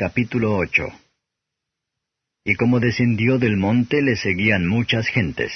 Capítulo 8. Y como descendió del monte, le seguían muchas gentes.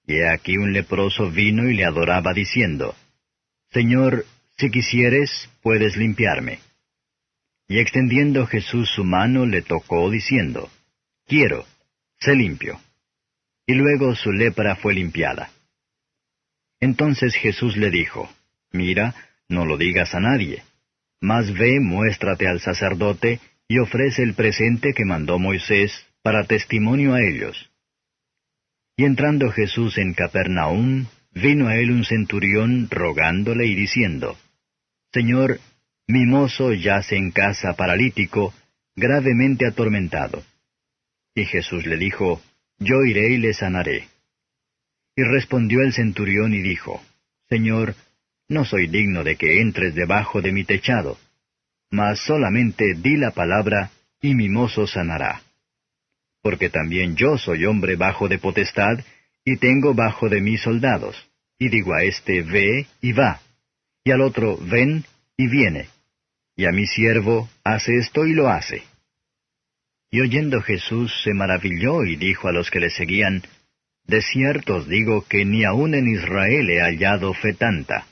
Y he aquí un leproso vino y le adoraba diciendo, Señor, si quisieres, puedes limpiarme. Y extendiendo Jesús su mano, le tocó diciendo, Quiero, sé limpio. Y luego su lepra fue limpiada. Entonces Jesús le dijo, Mira, no lo digas a nadie, mas ve, muéstrate al sacerdote, y ofrece el presente que mandó Moisés, para testimonio a ellos. Y entrando Jesús en Capernaum, vino a él un centurión rogándole y diciendo, Señor, mi mozo yace en casa paralítico, gravemente atormentado. Y Jesús le dijo, Yo iré y le sanaré. Y respondió el centurión y dijo, Señor, no soy digno de que entres debajo de mi techado, mas solamente di la palabra, y mi mozo sanará. Porque también yo soy hombre bajo de potestad, y tengo bajo de mí soldados, y digo a éste, ve, y va, y al otro, ven, y viene, y a mi siervo, hace esto y lo hace. Y oyendo Jesús se maravilló y dijo a los que le seguían, De cierto os digo que ni aun en Israel he hallado fe tanta.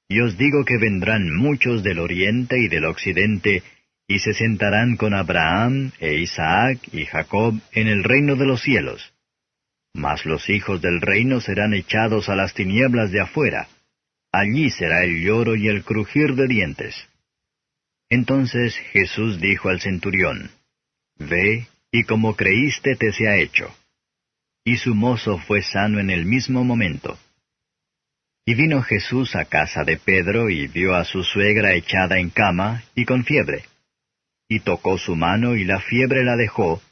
Y os digo que vendrán muchos del oriente y del occidente, y se sentarán con Abraham, e Isaac, y Jacob en el reino de los cielos. Mas los hijos del reino serán echados a las tinieblas de afuera. Allí será el lloro y el crujir de dientes. Entonces Jesús dijo al centurión, Ve, y como creíste te sea hecho. Y su mozo fue sano en el mismo momento. Y vino Jesús a casa de Pedro, y vio a su suegra echada en cama, y con fiebre. Y tocó su mano, y la fiebre la dejó,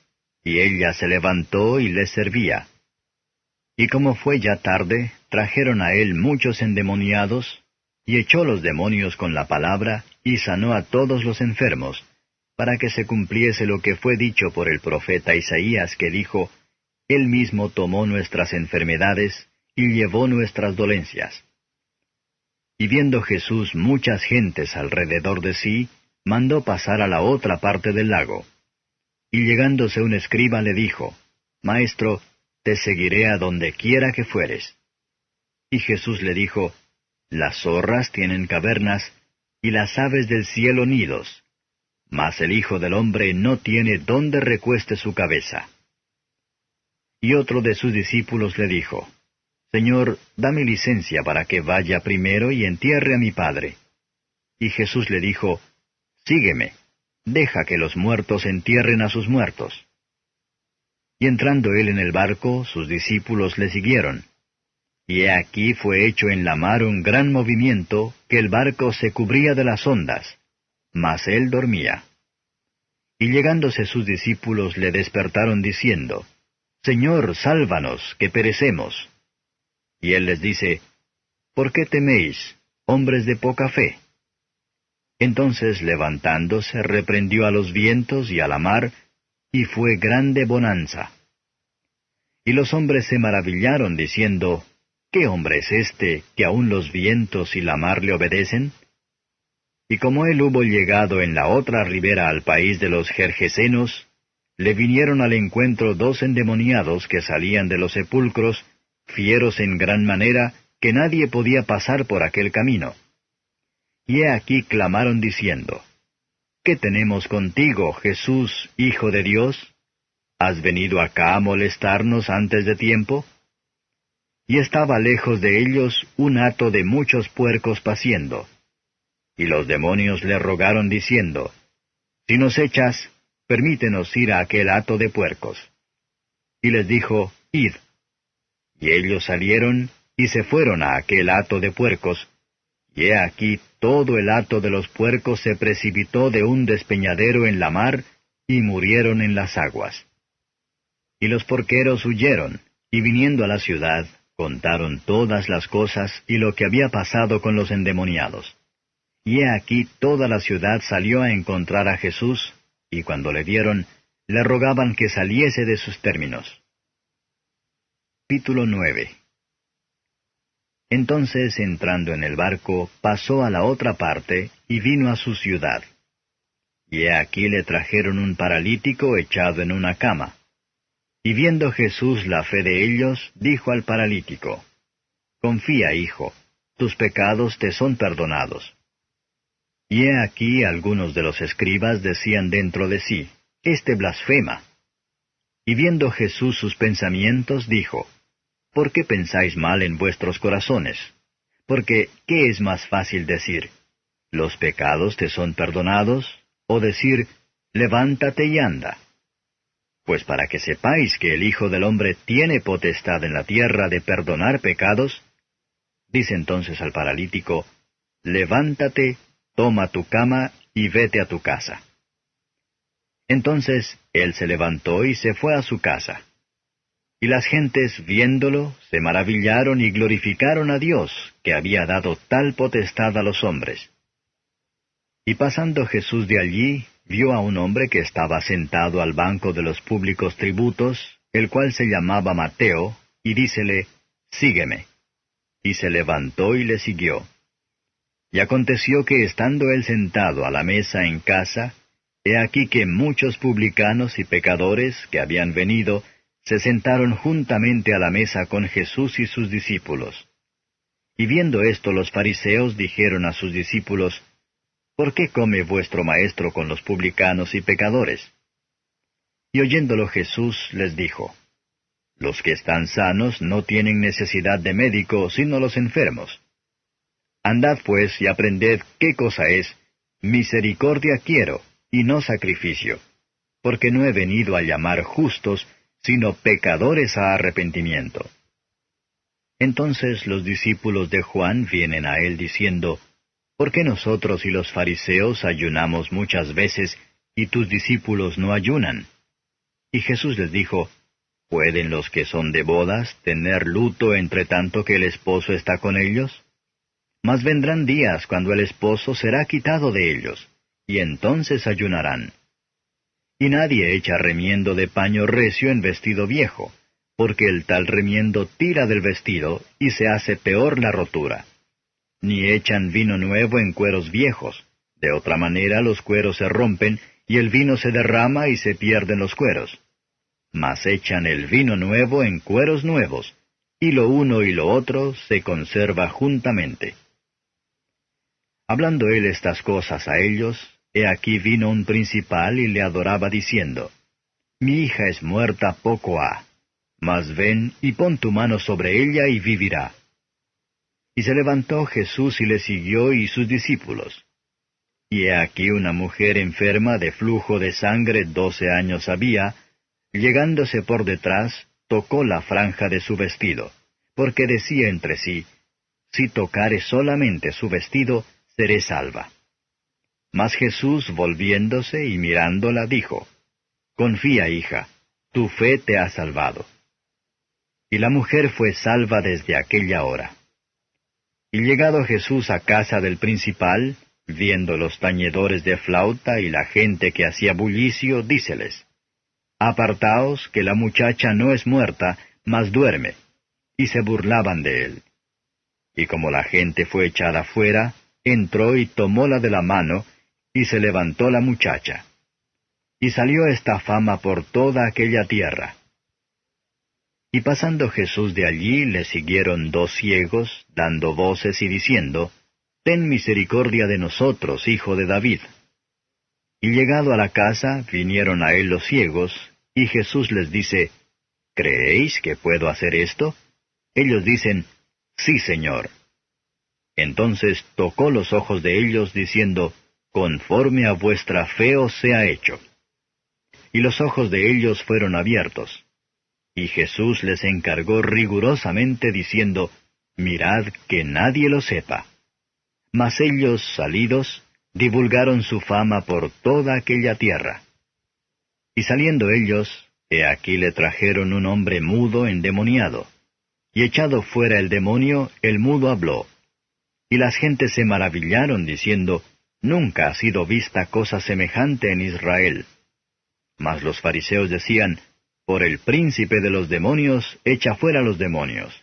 y ella se levantó y les servía. Y como fue ya tarde, trajeron a él muchos endemoniados, y echó los demonios con la palabra, y sanó a todos los enfermos, para que se cumpliese lo que fue dicho por el profeta Isaías, que dijo, Él mismo tomó nuestras enfermedades, y llevó nuestras dolencias. Y viendo Jesús muchas gentes alrededor de sí, mandó pasar a la otra parte del lago. Y llegándose un escriba le dijo, Maestro, te seguiré a donde quiera que fueres. Y Jesús le dijo, Las zorras tienen cavernas, y las aves del cielo nidos, mas el Hijo del Hombre no tiene dónde recueste su cabeza. Y otro de sus discípulos le dijo, Señor, dame licencia para que vaya primero y entierre a mi padre. Y Jesús le dijo, Sígueme, deja que los muertos entierren a sus muertos. Y entrando él en el barco, sus discípulos le siguieron. Y he aquí fue hecho en la mar un gran movimiento, que el barco se cubría de las ondas, mas él dormía. Y llegándose sus discípulos le despertaron diciendo, Señor, sálvanos, que perecemos. Y él les dice, ¿Por qué teméis, hombres de poca fe? Entonces levantándose reprendió a los vientos y a la mar, y fue grande bonanza. Y los hombres se maravillaron diciendo, ¿Qué hombre es este, que aun los vientos y la mar le obedecen? Y como él hubo llegado en la otra ribera al país de los Gergesenos, le vinieron al encuentro 2 endemoniados que salían de los sepulcros, fieros en gran manera, que nadie podía pasar por aquel camino. Y he aquí clamaron diciendo, ¿Qué tenemos contigo, Jesús, Hijo de Dios? ¿Has venido acá a molestarnos antes de tiempo? Y estaba lejos de ellos un hato de muchos puercos paciendo. Y los demonios le rogaron diciendo, Si nos echas, permítenos ir a aquel hato de puercos. Y les dijo, Id. Y ellos salieron, y se fueron a aquel hato de puercos, y he aquí todo el hato de los puercos se precipitó de un despeñadero en la mar, y murieron en las aguas. Y los porqueros huyeron, y viniendo a la ciudad, contaron todas las cosas y lo que había pasado con los endemoniados. Y he aquí toda la ciudad salió a encontrar a Jesús, y cuando le vieron, le rogaban que saliese de sus términos. Capítulo 9. Entonces, entrando en el barco, pasó a la otra parte, y vino a su ciudad. y he aquí le trajeron un paralítico echado en una cama. Y viendo Jesús la fe de ellos, dijo al paralítico, Confía, hijo, tus pecados te son perdonados. Y he aquí algunos de los escribas decían dentro de sí, Este blasfema. Y viendo Jesús sus pensamientos, dijo, ¿Por qué pensáis mal en vuestros corazones? Porque, ¿qué es más fácil decir? ¿Los pecados te son perdonados? O decir, levántate y anda. Pues para que sepáis que el Hijo del Hombre tiene potestad en la tierra de perdonar pecados, dice entonces al paralítico, levántate, toma tu cama y vete a tu casa. Entonces él se levantó y se fue a su casa. Y las gentes, viéndolo, se maravillaron y glorificaron a Dios, que había dado tal potestad a los hombres. Y pasando Jesús de allí, vio a un hombre que estaba sentado al banco de los públicos tributos, el cual se llamaba Mateo, y dícele, Sígueme. Y se levantó y le siguió. Y aconteció que estando él sentado a la mesa en casa, he aquí que muchos publicanos y pecadores que habían venido, se sentaron juntamente a la mesa con Jesús y sus discípulos. Y viendo esto los fariseos dijeron a sus discípulos, ¿Por qué come vuestro maestro con los publicanos y pecadores? Y oyéndolo Jesús les dijo, Los que están sanos no tienen necesidad de médico, sino los enfermos. Andad pues y aprended qué cosa es, misericordia quiero, y no sacrificio, porque no he venido a llamar justos, sino pecadores a arrepentimiento. Entonces los discípulos de Juan vienen a él diciendo, ¿Por qué nosotros y los fariseos ayunamos muchas veces, y tus discípulos no ayunan? Y Jesús les dijo, ¿Pueden los que son de bodas tener luto entre tanto que el esposo está con ellos? Mas vendrán días cuando el esposo será quitado de ellos, y entonces ayunarán. Y nadie echa remiendo de paño recio en vestido viejo, porque el tal remiendo tira del vestido, y se hace peor la rotura. Ni echan vino nuevo en cueros viejos, de otra manera los cueros se rompen, y el vino se derrama y se pierden los cueros. Mas echan el vino nuevo en cueros nuevos, y lo uno y lo otro se conserva juntamente. Hablando él estas cosas a ellos, he aquí vino un principal y le adoraba diciendo, Mi hija es muerta poco ha, mas ven y pon tu mano sobre ella y vivirá. Y se levantó Jesús y le siguió y sus discípulos. Y he aquí una mujer enferma de flujo de sangre 12 años había, llegándose por detrás, tocó la franja de su vestido, porque decía entre sí, Si tocare solamente su vestido, seré salva. Mas Jesús, volviéndose y mirándola, dijo, Confía, hija, tu fe te ha salvado. Y la mujer fue salva desde aquella hora. Y llegado Jesús a casa del principal, viendo los tañedores de flauta y la gente que hacía bullicio, díceles, Apartaos, que la muchacha no es muerta, mas duerme. Y se burlaban de él. Y como la gente fue echada fuera, entró y tomóla de la mano, y se levantó la muchacha. Y salió esta fama por toda aquella tierra. Y pasando Jesús de allí, le siguieron 2 ciegos, dando voces y diciendo, Ten misericordia de nosotros, hijo de David. Y llegado a la casa, vinieron a él los ciegos, y Jesús les dice, ¿Creéis que puedo hacer esto? Ellos dicen, Sí, Señor. Entonces tocó los ojos de ellos, diciendo, Conforme a vuestra fe os sea hecho. Y los ojos de ellos fueron abiertos. Y Jesús les encargó rigurosamente, diciendo, Mirad que nadie lo sepa. Mas ellos, salidos, divulgaron su fama por toda aquella tierra. Y saliendo ellos, he aquí le trajeron un hombre mudo endemoniado. Y echado fuera el demonio, el mudo habló. Y las gentes se maravillaron, diciendo, Nunca ha sido vista cosa semejante en Israel. Mas los fariseos decían, Por el príncipe de los demonios, echa fuera los demonios.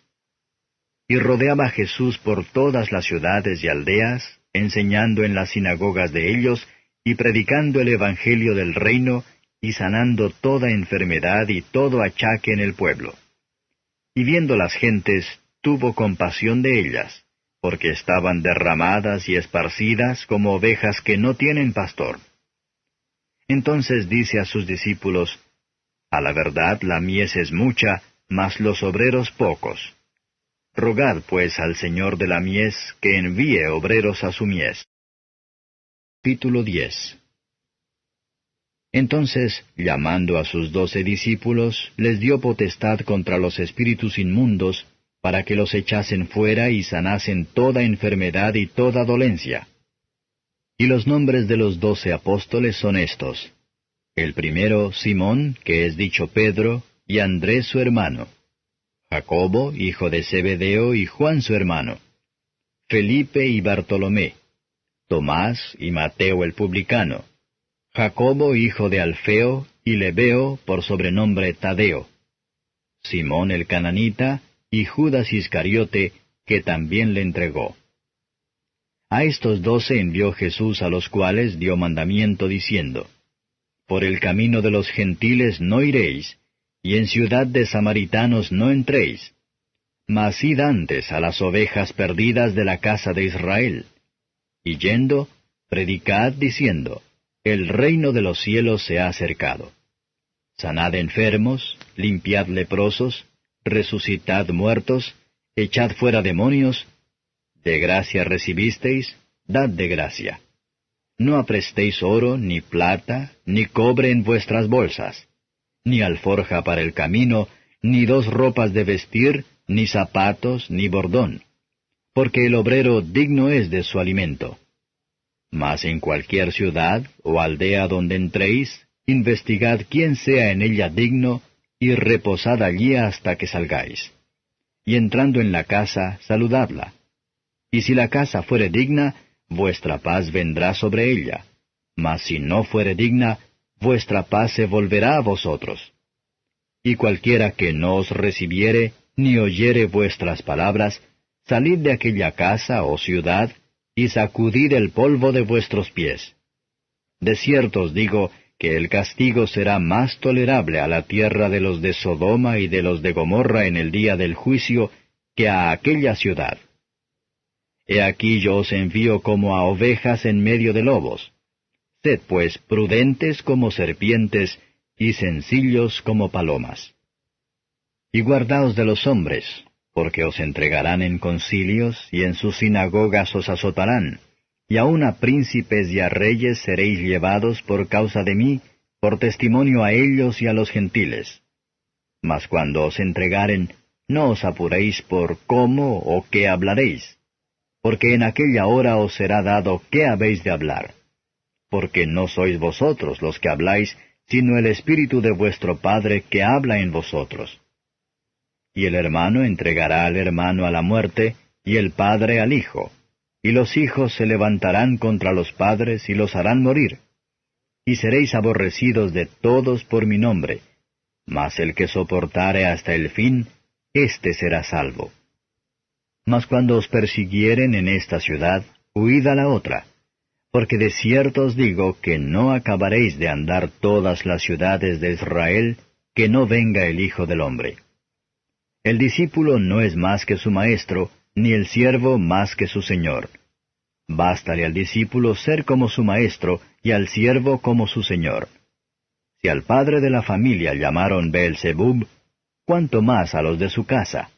Y rodeaba Jesús por todas las ciudades y aldeas, enseñando en las sinagogas de ellos, y predicando el evangelio del reino, y sanando toda enfermedad y todo achaque en el pueblo. Y viendo las gentes, tuvo compasión de ellas, porque estaban derramadas y esparcidas como ovejas que no tienen pastor. Entonces dice a sus discípulos, A la verdad la mies es mucha, mas los obreros pocos. Rogad pues al Señor de la mies que envíe obreros a su mies. Capítulo 10. Entonces, llamando a sus 12 discípulos, les dio potestad contra los espíritus inmundos, para que los echasen fuera y sanasen toda enfermedad y toda dolencia. Y los nombres de los 12 apóstoles son estos: el primero, Simón, que es dicho Pedro, y Andrés su hermano; Jacobo, hijo de Zebedeo, y Juan su hermano; Felipe y Bartolomé; Tomás y Mateo el publicano; Jacobo, hijo de Alfeo, y Lebeo, por sobrenombre Tadeo; Simón el cananita, y Judas Iscariote, que también le entregó. A estos 12 envió Jesús, a los cuales dio mandamiento diciendo: Por el camino de los gentiles no iréis, y en ciudad de samaritanos no entréis, mas id antes a las ovejas perdidas de la casa de Israel. Y yendo, predicad diciendo: El reino de los cielos se ha acercado. Sanad enfermos, limpiad leprosos, resucitad muertos, echad fuera demonios. De gracia recibisteis, dad de gracia. No aprestéis oro, ni plata, ni cobre en vuestras bolsas, ni alforja para el camino, ni 2 ropas de vestir, ni zapatos, ni bordón, porque el obrero digno es de su alimento. Mas en cualquier ciudad o aldea donde entréis, investigad quién sea en ella digno, y reposad allí hasta que salgáis. Y entrando en la casa, saludadla. Y si la casa fuere digna, vuestra paz vendrá sobre ella. Mas si no fuere digna, vuestra paz se volverá a vosotros. Y cualquiera que no os recibiere, ni oyere vuestras palabras, salid de aquella casa o ciudad, y sacudid el polvo de vuestros pies. De cierto os digo que el castigo será más tolerable a la tierra de los de Sodoma y de los de Gomorra en el día del juicio, que a aquella ciudad. He aquí yo os envío como a ovejas en medio de lobos. Sed pues prudentes como serpientes, y sencillos como palomas. Y guardaos de los hombres, porque os entregarán en concilios, y en sus sinagogas os azotarán, y aun a príncipes y a reyes seréis llevados por causa de mí, por testimonio a ellos y a los gentiles. Mas cuando os entregaren, no os apuréis por cómo o qué hablaréis, porque en aquella hora os será dado qué habéis de hablar. Porque no sois vosotros los que habláis, sino el Espíritu de vuestro Padre que habla en vosotros. Y el hermano entregará al hermano a la muerte, y el padre al hijo, y los hijos se levantarán contra los padres y los harán morir. Y seréis aborrecidos de todos por mi nombre, mas el que soportare hasta el fin, éste será salvo. Mas cuando os persiguieren en esta ciudad, huid a la otra, porque de cierto os digo que no acabaréis de andar todas las ciudades de Israel, que no venga el Hijo del Hombre. El discípulo no es más que su maestro, ni el siervo más que su señor. Bástale al discípulo ser como su maestro, y al siervo como su señor. Si al padre de la familia llamaron Beelzebub, cuánto más a los de su casa.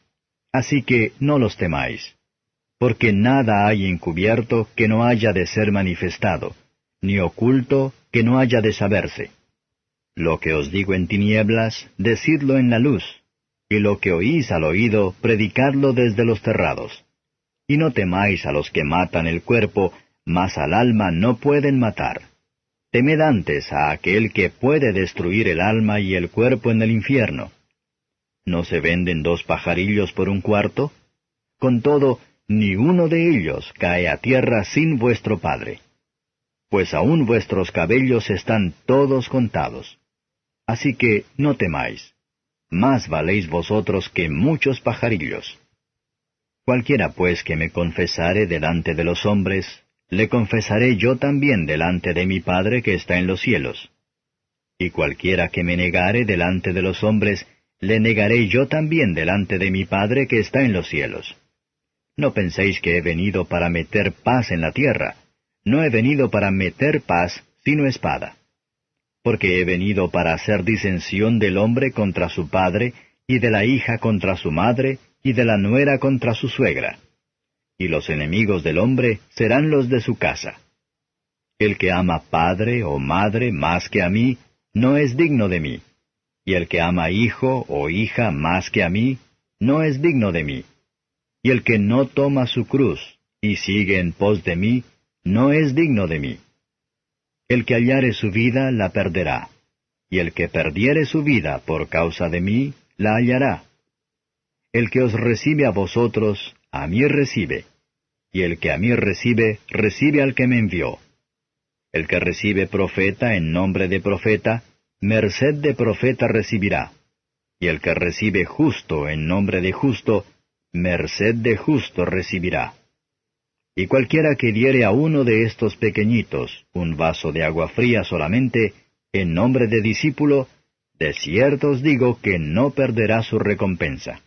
Así que no los temáis. Porque nada hay encubierto que no haya de ser manifestado, ni oculto que no haya de saberse. Lo que os digo en tinieblas, decidlo en la luz, y lo que oís al oído, predicadlo desde los terrados. Y no temáis a los que matan el cuerpo, mas al alma no pueden matar. Temed antes a aquel que puede destruir el alma y el cuerpo en el infierno. ¿No se venden 2 pajarillos por 1 cuarto? Con todo, ni uno de ellos cae a tierra sin vuestro Padre. Pues aún vuestros cabellos están todos contados. Así que no temáis. Más valéis vosotros que muchos pajarillos. Cualquiera pues que me confesare delante de los hombres, le confesaré yo también delante de mi Padre que está en los cielos. Y cualquiera que me negare delante de los hombres, le negaré yo también delante de mi Padre que está en los cielos. No penséis que he venido para meter paz en la tierra. No he venido para meter paz, sino espada. Porque he venido para hacer disensión del hombre contra su padre, y de la hija contra su madre, y de la nuera contra su suegra. Y los enemigos del hombre serán los de su casa. El que ama padre o madre más que a mí, no es digno de mí. Y el que ama hijo o hija más que a mí, no es digno de mí. Y el que no toma su cruz, y sigue en pos de mí, no es digno de mí. El que hallare su vida, la perderá. Y el que perdiere su vida por causa de mí, la hallará. El que os recibe a vosotros, a mí recibe. Y el que a mí recibe, recibe al que me envió. El que recibe profeta en nombre de profeta, merced de profeta recibirá. Y el que recibe justo en nombre de justo, merced de justo recibirá. Y cualquiera que diere a uno de estos pequeñitos un vaso de agua fría solamente, en nombre de discípulo, de cierto os digo que no perderá su recompensa.